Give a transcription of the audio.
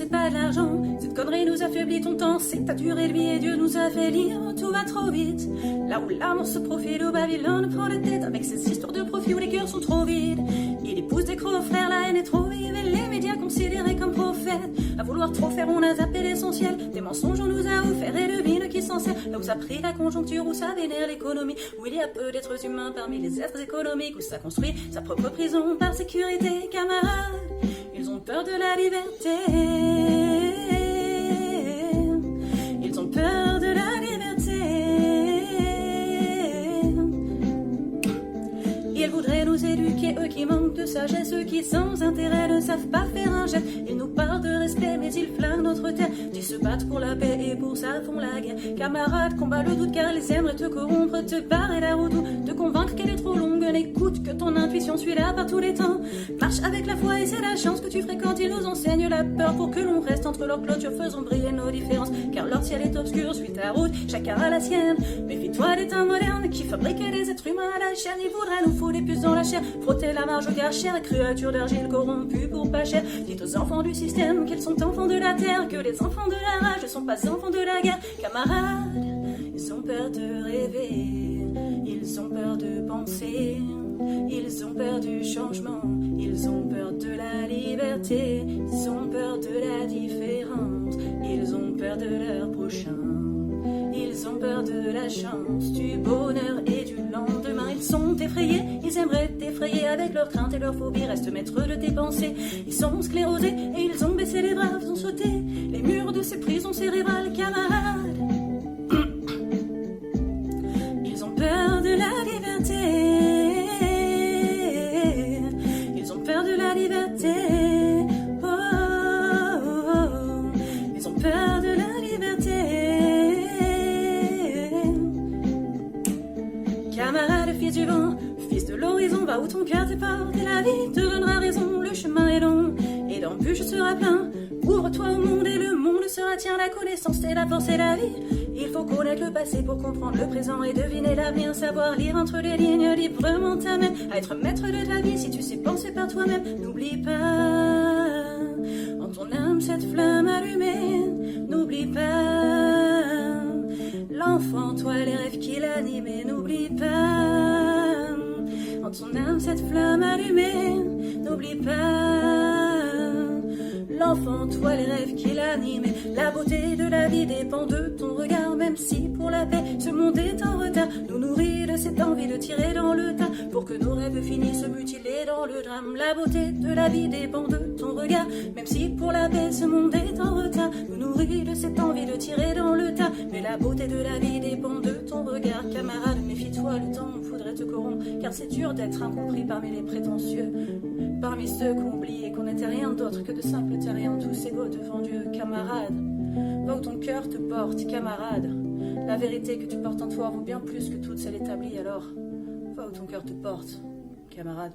c'est pas de l'argent. Cette connerie nous affaiblit ton temps, c'est que t'as dû réduire et Dieu nous a fait lire. Tout va trop vite, là où l'amour se profile, où Babylone prend la tête avec ses histoires de profit où les cœurs sont trop vides. Il épouse des gros frères, la haine est trop vive et les médias considérés comme prophètes. À vouloir trop faire, on a zappé l'essentiel. Des mensonges, on nous a offert et devine qui s'en sert. Là où ça pris la conjoncture, où ça vénère l'économie, où il y a peu d'êtres humains parmi les êtres économiques, où ça construit sa propre prison par sécurité. Camarades, ils ont peur de la liberté. Ils ont peur de la liberté. Ils voudraient nous éduquer, eux qui manquent de sagesse, eux qui sans intérêt ne savent pas faire un geste. Ils nous parlent de respect mais ils flinguent notre terre. Ils se battent pour la paix et pour ça font la guerre. Camarades, combat le doute car ils aimeraient te corrompre, te barrer la route, te convaincre qu'elle est trop longue. N'écoute que ton intuition, suis là par tous les temps. Marche avec la foi et c'est la chance que tu fréquentes. Ils nous enseignent la peur pour que l'on reste entre leurs clôtures, faisant briller nos différences. Car leur ciel est obscur, suis ta route, chacun a la sienne. Méfie-toi des temps modernes qui fabriquaient des êtres humains à la chaîne. Ils voudraient nous foutre des puces dans la chair, frotter la marge au gâchère, créatures d'argile corrompues pour pas cher. Dites aux enfants du système qu'ils sont enfants de la terre, que les enfants de la rage ne sont pas enfants de la guerre. Camarades, ils ont peur de rêver, ils ont peur de penser, ils ont peur du changement, ils ont peur de la liberté, ils ont peur de la différence, ils ont peur de leur prochain. Ils ont peur de la chance, du bonheur et du lendemain. Ils sont effrayés, ils aimeraient t'effrayer avec leurs craintes et leurs phobies. Restent maîtres de tes pensées. Ils sont sclérosés et ils ont baissé les bras. Ils ont sauté les murs de ces prisons cérébrales. Camarades, ils ont peur de la liberté. Ils ont peur de la liberté. Oh, oh, oh. Ils ont peur de la liberté. Camarade, fils du vent, fils de l'horizon, va où ton cœur te porte et la vie te donnera raison. Le chemin est long et l'embûche sera plein. Ouvre-toi au monde et le monde sera tien. La connaissance c'est la force et la vie. Il faut connaître le passé pour comprendre le présent et deviner l'avenir. Savoir lire entre les lignes, librement t'amène à être maître de ta vie si tu sais penser par toi-même. N'oublie pas en ton âme cette flamme allumée. N'oublie pas l'enfant, toi, les rêves qui l'animent. Et n'oublie pas, en ton âme, cette flamme allumée. N'oublie pas, l'enfant, toi, les rêves qui l'animent. La beauté de la vie dépend de ton regard. Même si pour la paix, ce monde est en retard, nous nourrit de cette envie de tirer dans le tas pour que nos rêves finissent mutilés dans le drame. La beauté de la vie dépend de ton regard. Même si pour la paix, ce monde est en retard, nous nourrit de cette envie de tirer dans le tas. Mais la beauté de la vie dépend de ton regard. Camarade, méfie-toi, le temps voudrait te corrompre, car c'est dur d'être incompris parmi les prétentieux, parmi ceux qui oublient et qu'on n'était rien d'autre que de simples terriens, tous égaux devant Dieu. Camarade, va où ton cœur te porte. Camarade, la vérité que tu portes en toi vaut bien plus que toute celle établie. Alors, va où ton cœur te porte, camarade.